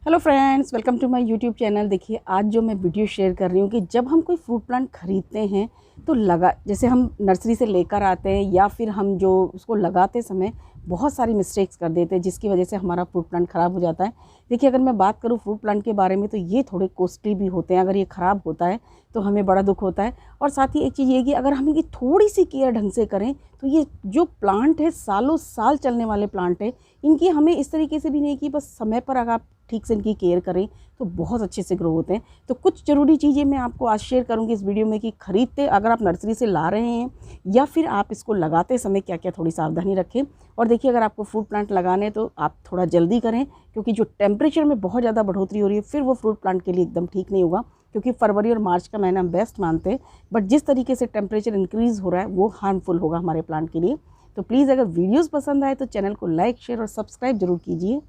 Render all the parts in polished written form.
Hello friends, welcome to my YouTube channel. देखिए, आज जो मैं वीडियो शेयर कर रही हूँ कि जब हम कोई फ्रूट प्लांट ख़रीदते हैं तो जैसे हम नर्सरी से लेकर आते हैं या फिर हम जो उसको लगाते समय बहुत सारी मिस्टेक्स कर देते हैं जिसकी वजह से हमारा फ्रूट प्लांट ख़राब हो जाता है। देखिए, अगर मैं बात करूँ फ्रूट प्लांट के बारे में तो ये थोड़े कॉस्टली भी होते हैं। अगर ये ख़राब होता है तो हमें बड़ा दुख होता है। और साथ ही एक चीज़ ये कि अगर हम इनकी थोड़ी सी केयर ढंग से करें तो ये जो प्लांट है सालों साल चलने वाले प्लांट है। इनकी हमें इस तरीके से भी नहीं कि बस समय पर अगर आप ठीक से इनकी केयर करें तो बहुत अच्छे से ग्रो होते हैं। तो कुछ ज़रूरी चीज़ें मैं आपको आज शेयर करूंगी इस वीडियो में कि खरीदते अगर आप नर्सरी से ला रहे हैं या फिर आप इसको लगाते समय क्या क्या थोड़ी सावधानी रखें। और देखिए, अगर आपको फ्रूट प्लांट लगाने हैं तो आप थोड़ा जल्दी करें, क्योंकि जो टेम्परेचर में बहुत ज़्यादा बढ़ोतरी हो रही है फिर वो फ्रूट प्लांट के लिए एकदम ठीक नहीं होगा। क्योंकि फरवरी और मार्च का महीना हम बेस्ट मानते हैं, बट जिस तरीके से टेम्परेचर इंक्रीज़ हो रहा है वो हार्मफुल होगा हमारे प्लांट के लिए। तो प्लीज़ अगर वीडियोज़ पसंद आए तो चैनल को लाइक, शेयर और सब्सक्राइब जरूर कीजिए।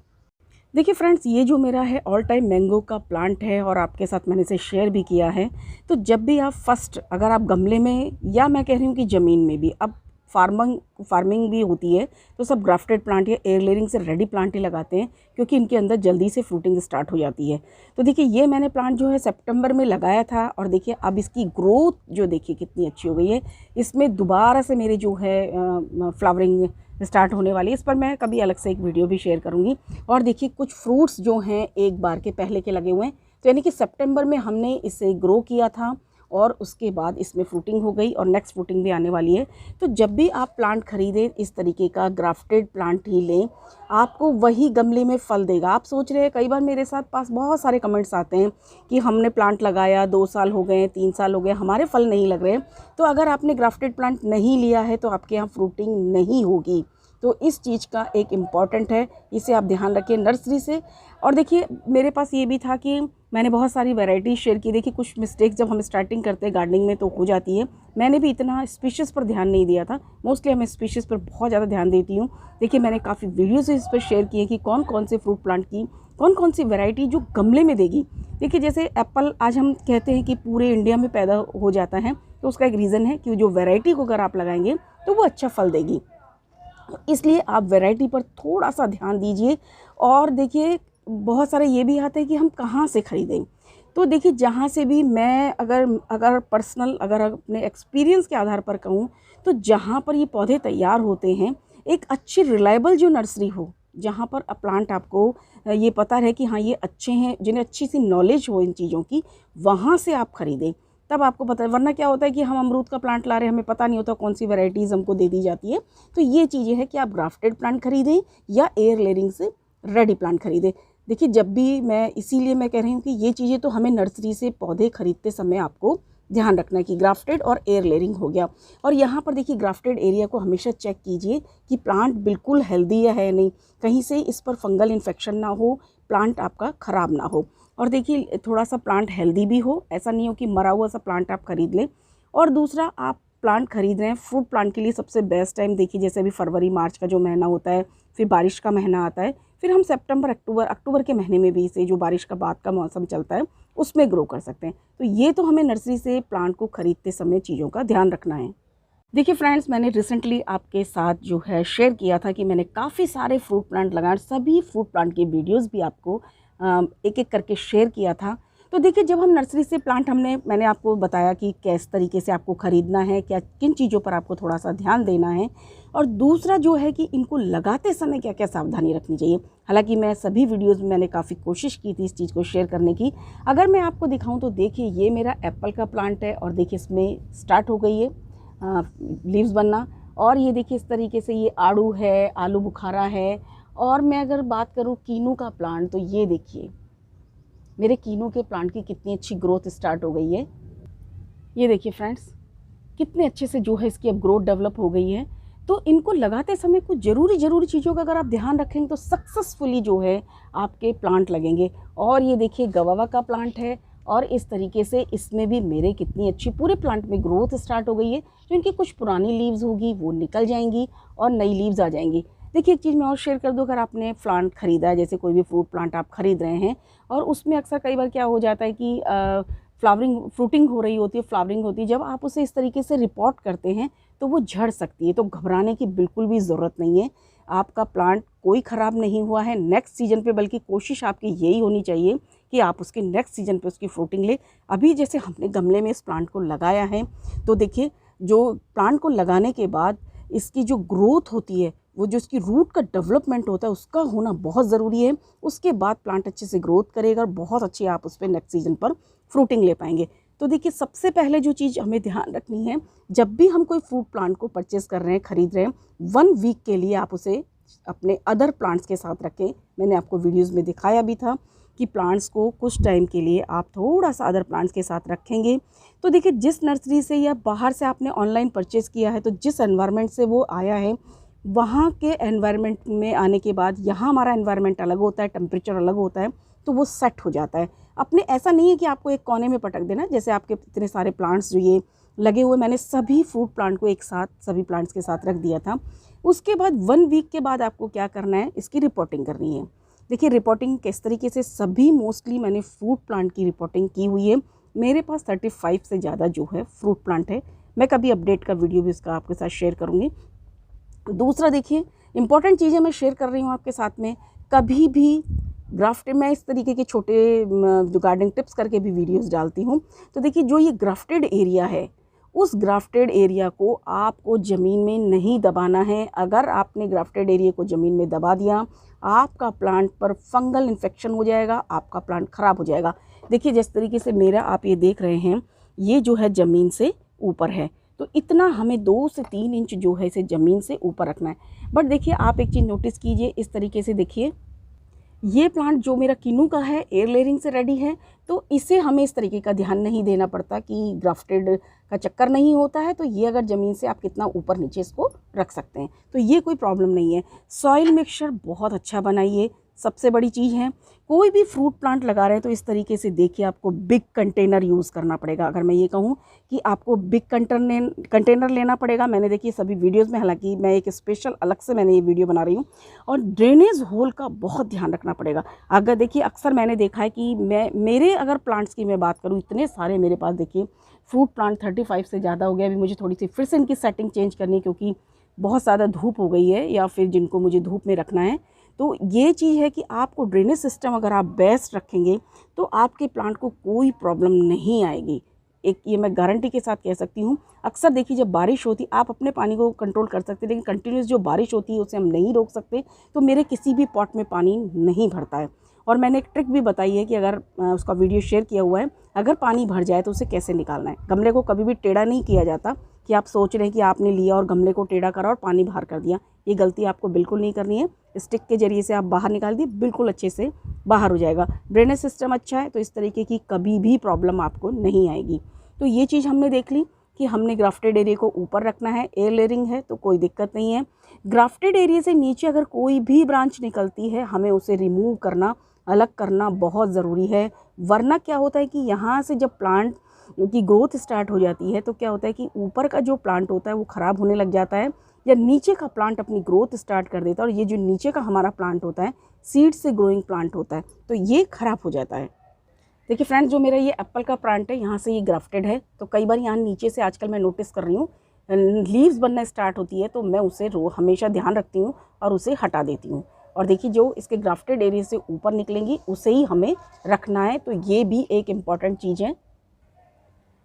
देखिए फ्रेंड्स, ये जो मेरा है ऑल टाइम मैंगो का प्लांट है और आपके साथ मैंने इसे शेयर भी किया है। तो जब भी आप अगर आप गमले में या मैं कह रही हूँ कि ज़मीन में भी, अब फार्मिंग भी होती है तो सब ग्राफ्टेड प्लांट या एयर लेयरिंग से रेडी प्लांट ही लगाते हैं, क्योंकि इनके अंदर जल्दी से फ्रूटिंग स्टार्ट हो जाती है। तो देखिए, ये मैंने प्लांट जो है सितंबर में लगाया था और देखिए अब इसकी ग्रोथ जो देखिए कितनी अच्छी हो गई है। इसमें दोबारा से मेरे जो है फ्लावरिंग स्टार्ट होने वाली है। इस पर मैं कभी अलग से एक वीडियो भी शेयर करूंगी। और देखिए, कुछ फ्रूट्स जो हैं एक बार के पहले के लगे हुए हैं। तो यानी कि सितंबर में हमने इसे ग्रो किया था और उसके बाद इसमें फ्रूटिंग हो गई और नेक्स्ट फ्रूटिंग भी आने वाली है। तो जब भी आप प्लांट खरीदें इस तरीके का ग्राफ्टेड प्लांट ही लें, आपको वही गमले में फल देगा। आप सोच रहे हैं, कई बार मेरे साथ पास बहुत सारे कमेंट्स आते हैं कि हमने प्लांट लगाया 2 साल हो गए, 3 साल हो गए, हमारे फल नहीं लग रहे। तो अगर आपने ग्राफ्टेड प्लांट नहीं लिया है तो आपके यहाँ फ्रूटिंग नहीं होगी। तो इस चीज़ का एक इम्पॉर्टेंट है, इसे आप ध्यान रखिए नर्सरी से। और देखिए, मेरे पास ये भी था कि मैंने बहुत सारी वैरायटी शेयर की। देखिए, कुछ मिस्टेक्स जब हम स्टार्टिंग करते हैं गार्डनिंग में तो हो जाती है। मैंने भी इतना स्पीशीज़ पर ध्यान नहीं दिया था। मोस्टली मैं स्पीशीज़ पर बहुत ज़्यादा ध्यान देती हूँ। देखिए, मैंने काफ़ी वीडियोज़ इस पर शेयर किए कि कौन कौन से फ्रूट प्लांट की कौन कौन सी वैरायटी जो गमले में देगी। देखिए, जैसे एप्पल आज हम कहते हैं कि पूरे इंडिया में पैदा हो जाता है, तो उसका एक रीज़न है कि जो वैरायटी को अगर आप लगाएंगे तो वो अच्छा फल देगी। इसलिए आप वैरायटी पर थोड़ा सा ध्यान दीजिए। और देखिए, बहुत सारे ये भी आते हैं कि हम कहाँ से ख़रीदें। तो देखिए, जहाँ से भी मैं अगर अपने एक्सपीरियंस के आधार पर कहूँ तो जहाँ पर ये पौधे तैयार होते हैं, एक अच्छी रिलायबल जो नर्सरी हो, जहाँ पर प्लांट आपको ये पता रहे कि हाँ ये अच्छे हैं, जिन्हें अच्छी सी नॉलेज हो इन चीज़ों की, वहाँ से आप ख़रीदें। तब आपको पता है, वरना क्या होता है कि हम अमरूद का प्लांट ला रहे हैं, हमें पता नहीं होता कौन सी वैरायटीज़ हमको दे दी जाती है। तो ये चीज़ें हैं कि आप ग्राफ्टेड प्लांट खरीदें या एयर लेयरिंग से रेडी प्लांट खरीदें। देखिए, जब भी मैं इसीलिए मैं कह रही हूँ कि ये चीज़ें तो हमें नर्सरी से पौधे खरीदते समय आपको ध्यान रखना है कि ग्राफ्टेड और एयर लेयरिंग हो गया। और यहाँ पर देखिए, ग्राफ्टेड एरिया को हमेशा चेक कीजिए कि प्लांट बिल्कुल हेल्दी है नहीं, कहीं से इस पर फंगल इन्फेक्शन ना हो, प्लांट आपका ख़राब ना हो। और देखिए, थोड़ा सा प्लांट हेल्दी भी हो, ऐसा नहीं हो कि मरा हुआ सा प्लांट आप खरीद लें। और दूसरा, आप प्लांट खरीद रहे हैं फ्रूट प्लांट के लिए सबसे बेस्ट टाइम देखिए, जैसे अभी फरवरी मार्च का जो महीना होता है, फिर बारिश का महीना आता है, फिर हम सितंबर अक्टूबर के महीने में भी इसे जो बारिश का बाद का मौसम चलता है उसमें ग्रो कर सकते हैं। तो ये तो हमें नर्सरी से प्लांट को खरीदते समय चीज़ों का ध्यान रखना है। देखिए फ्रेंड्स, मैंने रिसेंटली आपके साथ जो है शेयर किया था कि मैंने काफ़ी सारे फ्रूट प्लांट लगाए। सभी फ्रूट प्लांट की वीडियोस भी आपको एक एक करके शेयर किया था। तो देखिए, जब हम नर्सरी से प्लांट मैंने आपको बताया कि किस तरीके से आपको ख़रीदना है, क्या किन चीज़ों पर आपको थोड़ा सा ध्यान देना है, और दूसरा जो है कि इनको लगाते समय क्या क्या सावधानी रखनी चाहिए। हालांकि मैं सभी वीडियोज़ में मैंने काफ़ी कोशिश की थी इस चीज़ को शेयर करने की। अगर मैं आपको दिखाऊँ तो देखिए, ये मेरा एप्पल का प्लांट है और देखिए इसमें स्टार्ट हो गई है लीव्स बनना। और ये देखिए, इस तरीके से ये आड़ू है, आलू बुखारा है। और मैं अगर बात करूँ कीनू का प्लांट, तो ये देखिए मेरे कीनू के प्लांट की कितनी अच्छी ग्रोथ स्टार्ट हो गई है। ये देखिए फ्रेंड्स, कितने अच्छे से जो है इसकी अब ग्रोथ डेवलप हो गई है। तो इनको लगाते समय कुछ ज़रूरी चीज़ों का अगर आप ध्यान रखेंगे तो सक्सेसफुली जो है आपके प्लांट लगेंगे। और ये देखिए, गवावा का प्लांट है और इस तरीके से इसमें भी मेरे कितनी अच्छी पूरे प्लांट में ग्रोथ स्टार्ट हो गई है। जो इनकी कुछ पुरानी लीव्स होगी वो निकल जाएंगी और नई लीव्स आ जाएंगी। देखिए, एक चीज़ मैं और शेयर कर दूँ, अगर आपने प्लांट ख़रीदा है, जैसे कोई भी फ्रूट प्लांट आप ख़रीद रहे हैं और उसमें अक्सर कई बार क्या हो जाता है कि फ्रूटिंग हो रही होती है, फ्लावरिंग होती है, जब आप उसे इस तरीके से रिपोर्ट करते हैं तो वो झड़ सकती है। तो घबराने की बिल्कुल भी ज़रूरत नहीं है। आपका प्लांट कोई ख़राब नहीं हुआ है नेक्स्ट सीज़न पे, बल्कि कोशिश आपकी यही होनी चाहिए कि आप उसके नेक्स्ट सीज़न पे उसकी फ्रूटिंग ले। अभी जैसे हमने गमले में इस प्लांट को लगाया है, तो देखिए जो प्लांट को लगाने के बाद इसकी जो ग्रोथ होती है, वो जो इसकी रूट का डेवलपमेंट होता है उसका होना बहुत ज़रूरी है। उसके बाद प्लांट अच्छे से ग्रोथ करेगा और बहुत अच्छी आप उस पर नेक्स्ट सीज़न पर फ्रूटिंग ले पाएंगे। तो देखिए सबसे पहले जो चीज़ हमें ध्यान रखनी है, जब भी हम कोई फ्रूट प्लांट को परचेज़ कर रहे हैं, ख़रीद रहे हैं, 1 वीक के लिए आप उसे अपने अदर प्लांट्स के साथ रखें। मैंने आपको वीडियोज़ में दिखाया भी था कि प्लांट्स को कुछ टाइम के लिए आप थोड़ा सा अदर प्लांट्स के साथ रखेंगे। तो देखिए जिस नर्सरी से या बाहर से आपने ऑनलाइन परचेज़ किया है, तो जिस एनवायरनमेंट से वो आया है, वहाँ के एनवायरनमेंट में आने के बाद यहाँ हमारा एनवायरनमेंट अलग होता है, टेम्परेचर अलग होता है, तो वो सेट हो जाता है। अपने ऐसा नहीं है कि आपको एक कोने में पटक देना। जैसे आपके इतने सारे प्लांट्स जो ये लगे हुए, मैंने सभी फ्रूट प्लांट को एक साथ सभी प्लांट्स के साथ रख दिया था। उसके बाद 1 वीक के बाद आपको क्या करना है, इसकी रिपोर्टिंग करनी है। देखिए रिपोर्टिंग किस तरीके से, सभी मोस्टली मैंने फ्रूट प्लांट की रिपोर्टिंग की हुई है। मेरे पास 35 से ज़्यादा जो है फ्रूट प्लांट है। मैं कभी अपडेट का वीडियो भी इसका आपके साथ शेयर करूँगी। दूसरा देखिए इंपॉर्टेंट चीज़ें मैं शेयर कर रही हूँ आपके साथ में, कभी भी ग्राफ्टेड, मैं इस तरीके के छोटे जो गार्डनिंग टिप्स करके भी वीडियोस डालती हूँ। तो देखिए जो ये ग्राफ्टेड एरिया है, उस ग्राफ्टेड एरिया को आपको ज़मीन में नहीं दबाना है। अगर आपने ग्राफ्टेड एरिया को ज़मीन में दबा दिया, आपका प्लांट पर फंगल इन्फेक्शन हो जाएगा, आपका प्लांट ख़राब हो जाएगा। देखिए जिस तरीके से मेरा आप ये देख रहे हैं, ये जो है ज़मीन से ऊपर है, तो इतना हमें 2 से 3 इंच जो है इसे ज़मीन से ऊपर रखना है। बट देखिए आप एक चीज़ नोटिस कीजिए, इस तरीके से देखिए ये प्लांट जो मेरा किनू का है, एयर लेयरिंग से रेडी है, तो इसे हमें इस तरीके का ध्यान नहीं देना पड़ता कि ग्राफ्टेड का चक्कर नहीं होता है। तो ये अगर ज़मीन से आप कितना ऊपर नीचे इसको रख सकते हैं, तो ये कोई प्रॉब्लम नहीं है। सॉइल मिक्सचर बहुत अच्छा बनाइए, सबसे बड़ी चीज़ है। कोई भी फ्रूट प्लांट लगा रहे हैं तो इस तरीके से देखिए आपको बिग कंटेनर यूज़ करना पड़ेगा। अगर मैं ये कहूँ कि आपको बिग कंटेनर लेना पड़ेगा, मैंने देखिए सभी वीडियोस में, हालांकि मैं एक स्पेशल अलग से मैंने ये वीडियो बना रही हूँ, और ड्रेनेज होल का बहुत ध्यान रखना पड़ेगा। अगर देखिए अक्सर मैंने देखा है कि मेरे अगर प्लांट्स की मैं बात करूँ, इतने सारे मेरे पास देखिए फ्रूट प्लांट 35 से ज़्यादा हो गया। अभी मुझे थोड़ी सी फिर से इनकी सेटिंग चेंज करनी है, क्योंकि बहुत ज़्यादा धूप हो गई है, या फिर जिनको मुझे धूप में रखना है। तो ये चीज़ है कि आपको ड्रेनेज सिस्टम अगर आप बेस्ट रखेंगे तो आपके प्लांट को कोई प्रॉब्लम नहीं आएगी। एक ये मैं गारंटी के साथ कह सकती हूँ। अक्सर देखिए जब बारिश होती, आप अपने पानी को कंट्रोल कर सकते हैं, लेकिन कंटिन्यूस जो बारिश होती है उसे हम नहीं रोक सकते। तो मेरे किसी भी पॉट में पानी नहीं भरता है। और मैंने एक ट्रिक भी बताई है कि अगर उसका वीडियो शेयर किया हुआ है, अगर पानी भर जाए तो उसे कैसे निकालना है। गमले को कभी भी टेढ़ा नहीं किया जाता कि आप सोच रहे हैं कि आपने लिया और गमले को टेढ़ा करा और पानी बाहर कर दिया। ये गलती आपको बिल्कुल नहीं करनी है। स्टिक के ज़रिए से आप बाहर निकाल दिए, बिल्कुल अच्छे से बाहर हो जाएगा। ड्रेनेज सिस्टम अच्छा है तो इस तरीके की कभी भी प्रॉब्लम आपको नहीं आएगी। तो ये चीज़ हमने देख ली कि हमने ग्राफ्टेड एरिया को ऊपर रखना है, एयर लेयरिंग है तो कोई दिक्कत नहीं है। ग्राफ्टेड एरिया से नीचे अगर कोई भी ब्रांच निकलती है, हमें उसे रिमूव करना, अलग करना बहुत ज़रूरी है। वरना क्या होता है कि यहाँ से जब प्लांट की ग्रोथ स्टार्ट हो जाती है तो क्या होता है कि ऊपर का जो प्लांट होता है वो ख़राब होने लग जाता है, या नीचे का प्लांट अपनी ग्रोथ स्टार्ट कर देता है। और ये जो नीचे का हमारा प्लांट होता है, सीड से ग्रोइंग प्लांट होता है, तो ये ख़राब हो जाता है। देखिए फ्रेंड्स, जो मेरा ये एप्पल का प्लांट है, यहाँ से ये ग्राफ्टेड है, तो कई बार यहाँ नीचे से आजकल मैं नोटिस कर रही हूँ लीव्स बनना स्टार्ट होती है, तो मैं उसे हमेशा ध्यान रखती हूँ और उसे हटा देती हूँ। और देखिए जो इसके ग्राफ्टेड एरिया से ऊपर निकलेंगी उसे ही हमें रखना है, तो ये भी एक इम्पॉर्टेंट चीज़ है।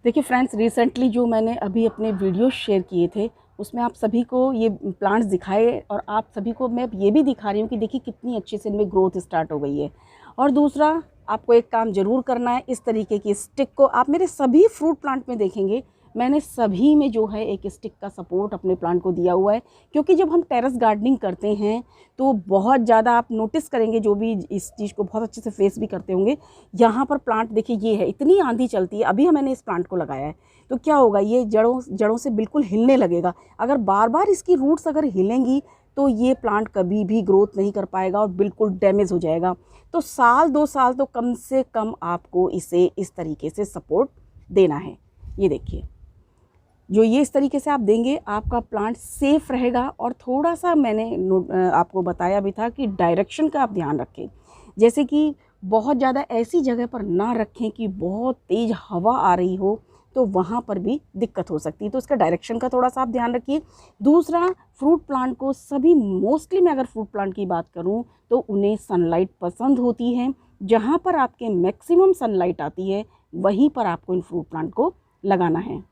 देखिए फ्रेंड्स, रिसेंटली जो मैंने अभी अपने वीडियो शेयर किए थे उसमें आप सभी को ये प्लांट्स दिखाए, और आप सभी को मैं ये भी दिखा रही हूँ कि देखिए कितनी अच्छे से इनमें ग्रोथ स्टार्ट हो गई है। और दूसरा, आपको एक काम ज़रूर करना है, इस तरीके की स्टिक को आप मेरे सभी फ्रूट प्लांट में देखेंगे, मैंने सभी में जो है एक स्टिक का सपोर्ट अपने प्लांट को दिया हुआ है। क्योंकि जब हम टेरेस गार्डनिंग करते हैं तो बहुत ज़्यादा आप नोटिस करेंगे, जो भी इस चीज़ को बहुत अच्छे से फेस भी करते होंगे, यहाँ पर प्लांट देखिए ये है, इतनी आंधी चलती है। अभी मैंने इस प्लांट को लगाया है तो क्या होगा, ये जड़ों से बिल्कुल हिलने लगेगा। अगर बार बार इसकी रूट्स अगर हिलेंगी तो ये प्लांट कभी भी ग्रोथ नहीं कर पाएगा और बिल्कुल डैमेज हो जाएगा। तो साल 2 साल तो कम से कम आपको इसे इस तरीके से सपोर्ट देना है। ये देखिए, जो ये इस तरीके से आप देंगे, आपका प्लांट सेफ़ रहेगा। और थोड़ा सा मैंने आपको बताया भी था कि डायरेक्शन का आप ध्यान रखें, जैसे कि बहुत ज़्यादा ऐसी जगह पर ना रखें कि बहुत तेज़ हवा आ रही हो, तो वहाँ पर भी दिक्कत हो सकती है। तो इसका डायरेक्शन का थोड़ा सा आप ध्यान रखिए। दूसरा, फ्रूट प्लांट को सभी मोस्टली मैं अगर फ्रूट प्लांट की बात करूँ तो उन्हें सनलाइट पसंद होती है। जहाँ पर आपके मैक्सिमम सनलाइट आती है वहीं पर आपको इन फ्रूट प्लांट को लगाना है।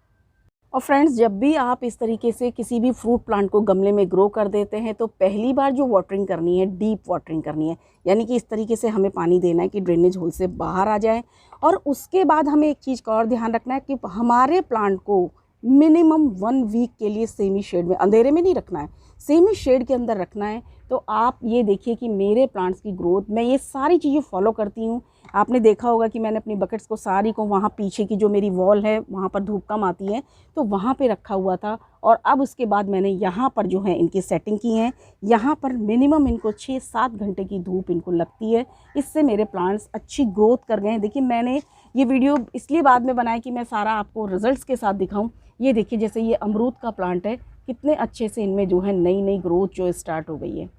और फ्रेंड्स, जब भी आप इस तरीके से किसी भी फ्रूट प्लांट को गमले में ग्रो कर देते हैं तो पहली बार जो वाटरिंग करनी है, डीप वाटरिंग करनी है, यानी कि इस तरीके से हमें पानी देना है कि ड्रेनेज होल से बाहर आ जाए। और उसके बाद हमें एक चीज़ का और ध्यान रखना है कि हमारे प्लांट को मिनिमम 1 वीक के लिए सेमी शेड में, अंधेरे में नहीं रखना है, सेमी शेड के अंदर रखना है। तो आप ये देखिए कि मेरे प्लांट्स की ग्रोथ, मैं ये सारी चीज़ें फॉलो करती हूँ। आपने देखा होगा कि मैंने अपनी बकेट्स को सारी को वहाँ पीछे की जो मेरी वॉल है वहाँ पर धूप कम आती है तो वहाँ पे रखा हुआ था। और अब उसके बाद मैंने यहाँ पर जो है इनकी सेटिंग की है। यहाँ पर मिनिमम इनको 6-7 घंटे की धूप इनको लगती है। इससे मेरे प्लांट्स अच्छी ग्रोथ कर गए हैं। देखिए, मैंने ये वीडियो इसलिए बाद में बनाया कि मैं सारा आपको रिजल्ट्स के साथ दिखाऊं। ये देखिए, जैसे ये अमरूद का प्लांट है, कितने अच्छे से इनमें जो है नई नई ग्रोथ जो स्टार्ट हो गई है।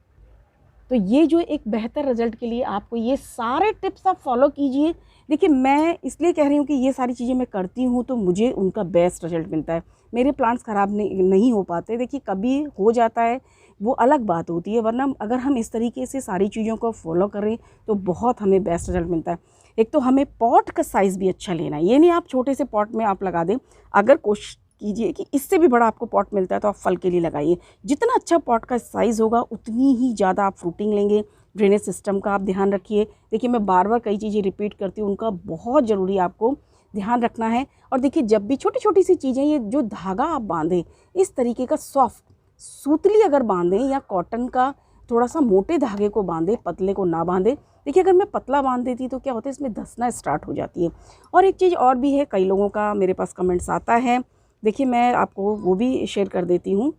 तो ये जो एक बेहतर रिजल्ट के लिए आपको ये सारे टिप्स आप फॉलो कीजिए। देखिए, मैं इसलिए कह रही हूँ कि ये सारी चीज़ें मैं करती हूँ तो मुझे उनका बेस्ट रिजल्ट मिलता है। मेरे प्लांट्स ख़राब नहीं हो पाते। देखिए, कभी हो जाता है वो अलग बात होती है, वरना अगर हम इस तरीके से सारी चीज़ों को फॉलो करें तो बहुत हमें बेस्ट रिजल्ट मिलता है। एक तो हमें पॉट का साइज़ भी अच्छा लेना है। ये नहीं आप छोटे से पॉट में आप लगा दें। अगर कोशिश कीजिए कि इससे भी बड़ा आपको पॉट मिलता है तो आप फल के लिए लगाइए। जितना अच्छा पॉट का साइज़ होगा उतनी ही ज़्यादा आप फ्रूटिंग लेंगे। ड्रेनेज सिस्टम का आप ध्यान रखिए। देखिए, मैं बार बार कई चीज़ें रिपीट करती हूँ, उनका बहुत ज़रूरी आपको ध्यान रखना है। और देखिए, जब भी छोटी छोटी सी चीज़ें, ये जो धागा आप बांधें इस तरीके का सॉफ्ट सूतली अगर बांधें या कॉटन का थोड़ा सा मोटे धागे को बांधें, पतले को ना बांधें। देखिए, अगर मैं पतला बांध देती तो क्या होता है, इसमें धंसना स्टार्ट हो जाती है। और एक चीज़ और भी है, कई लोगों का मेरे पास कमेंट्स आता है। देखिए, मैं आपको वो भी शेयर कर देती हूँ।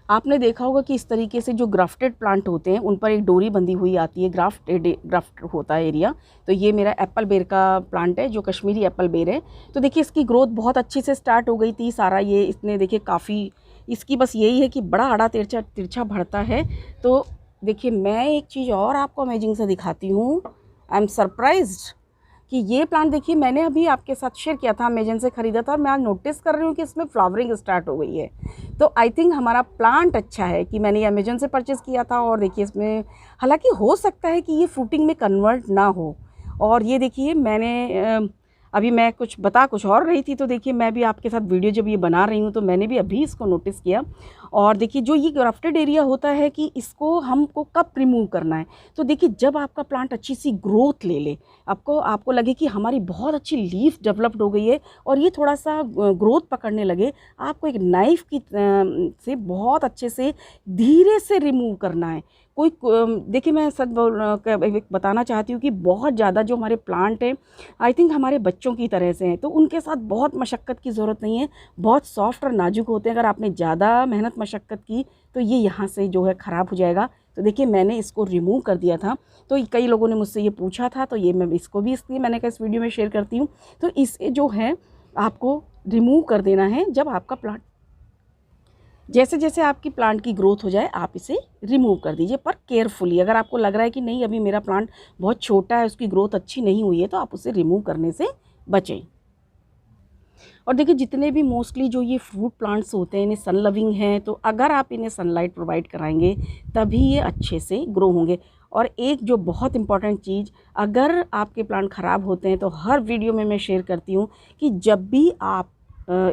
आपने देखा होगा कि इस तरीके से जो ग्राफ्टेड प्लांट होते हैं उन पर एक डोरी बंधी हुई आती है, ग्राफ्ट होता है एरिया। तो ये मेरा एप्पल बेर का प्लांट है जो कश्मीरी एप्पल बेर है। तो देखिए, इसकी ग्रोथ बहुत अच्छे से स्टार्ट हो गई थी। सारा ये इसने देखिए काफ़ी, इसकी बस यही है कि बड़ा आड़ा तिरछा बढ़ता है। तो देखिए, मैं एक चीज़ और आपको अमेजिंग से दिखाती हूँ। आई एम सरप्राइज्ड कि ये प्लांट देखिए, मैंने अभी आपके साथ शेयर किया था, अमेजन से ख़रीदा था और मैं आज नोटिस कर रही हूँ कि इसमें फ्लावरिंग स्टार्ट हो गई है। तो आई थिंक हमारा प्लांट अच्छा है कि मैंने ये अमेजन से परचेज़ किया था। और देखिए, इसमें हालांकि हो सकता है कि ये फ्रूटिंग में कन्वर्ट ना हो। और ये देखिए, मैंने अभी मैं कुछ और रही थी, तो देखिए मैं भी आपके साथ वीडियो जब ये बना रही हूँ तो मैंने भी अभी इसको नोटिस किया। और देखिए, जो ये ग्राफ्टेड एरिया होता है कि इसको हमको कब रिमूव करना है, तो देखिए जब आपका प्लांट अच्छी सी ग्रोथ ले ले, आपको लगे कि हमारी बहुत अच्छी लीफ डेवलप्ड हो गई है और ये थोड़ा सा ग्रोथ पकड़ने लगे, आपको एक नाइफ़ की से बहुत अच्छे से धीरे से रिमूव करना है। देखिए, मैं सच बताना चाहती हूँ कि बहुत ज़्यादा जो हमारे प्लांट हैं, आई थिंक हमारे बच्चों की तरह से हैं, तो उनके साथ बहुत मशक्क़त की ज़रूरत नहीं है। बहुत सॉफ्ट और नाजुक होते हैं। अगर आपने ज़्यादा मेहनत मशक्क़त की तो ये यहाँ से जो है ख़राब हो जाएगा। तो देखिए, मैंने इसको रिमूव कर दिया था। तो कई लोगों ने मुझसे ये पूछा था, तो ये मैं इसको भी इसलिए मैंने कहा इस वीडियो में शेयर करती हूँ। तो इसे जो है आपको रिमूव कर देना है। जब आपका प्लांट, जैसे जैसे आपकी प्लांट की ग्रोथ हो जाए आप इसे रिमूव कर दीजिए, पर केयरफुली। अगर आपको लग रहा है कि नहीं अभी मेरा प्लांट बहुत छोटा है, उसकी ग्रोथ अच्छी नहीं हुई है, तो आप उसे रिमूव करने से बचें। और देखिए, जितने भी मोस्टली जो ये फ्रूट प्लांट्स होते हैं इन्हें सन लविंग हैं, तो अगर आप इन्हें सनलाइट प्रोवाइड कराएंगे तभी ये अच्छे से ग्रो होंगे। और एक जो बहुत इम्पॉर्टेंट चीज़, अगर आपके प्लांट ख़राब होते हैं तो हर वीडियो में मैं शेयर करती हूँ कि जब भी आप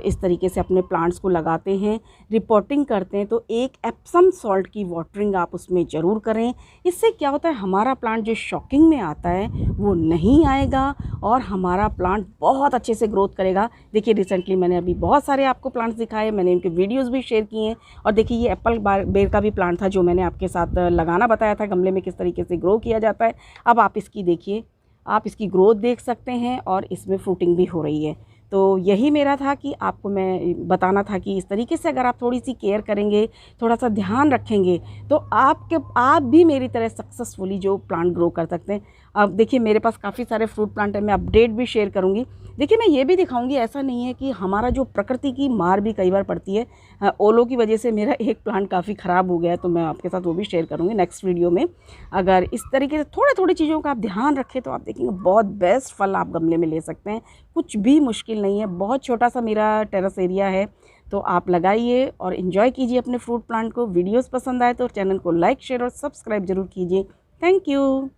इस तरीके से अपने प्लांट्स को लगाते हैं, रिपोर्टिंग करते हैं, तो एक एप्सम सॉल्ट की वाटरिंग आप उसमें ज़रूर करें। इससे क्या होता है, हमारा प्लांट जो शॉकिंग में आता है वो नहीं आएगा और हमारा प्लांट बहुत अच्छे से ग्रोथ करेगा। देखिए, रिसेंटली मैंने अभी बहुत सारे आपको प्लांट्स दिखाए, मैंने इनके वीडियोस भी शेयर किए हैं। और देखिए, ये एप्पल बेर का भी प्लांट था जो मैंने आपके साथ लगाना बताया था, गमले में किस तरीके से ग्रो किया जाता है। अब आप इसकी देखिए, आप इसकी ग्रोथ देख सकते हैं और इसमें फ्रूटिंग भी हो रही है। तो यही मेरा था कि आपको मैं बताना था कि इस तरीके से अगर आप थोड़ी सी केयर करेंगे, थोड़ा सा ध्यान रखेंगे, तो आप भी मेरी तरह सक्सेसफुली जो प्लांट ग्रो कर सकते हैं। अब देखिए, मेरे पास काफ़ी सारे फ्रूट प्लांट हैं, मैं अपडेट भी शेयर करूँगी। देखिए, मैं ये भी दिखाऊंगी, ऐसा नहीं है कि हमारा जो प्रकृति की मार भी कई बार पड़ती है। ओलों की वजह से मेरा एक प्लांट काफ़ी ख़राब हो गया है, तो मैं आपके साथ वो भी शेयर करूँगी नेक्स्ट वीडियो में। अगर इस तरीके से थोड़ी थोड़ी चीज़ों का आप ध्यान रखें तो आप देखेंगे बहुत बेस्ट फल आप गमले में ले सकते हैं। कुछ भी मुश्किल मुश्किल नहीं है। बहुत छोटा सा मेरा टेरेस एरिया है, तो आप लगाइए और इन्जॉय कीजिए अपने फ्रूट प्लांट को। वीडियोस पसंद आए तो चैनल को लाइक, शेयर और सब्सक्राइब ज़रूर कीजिए। Thank you.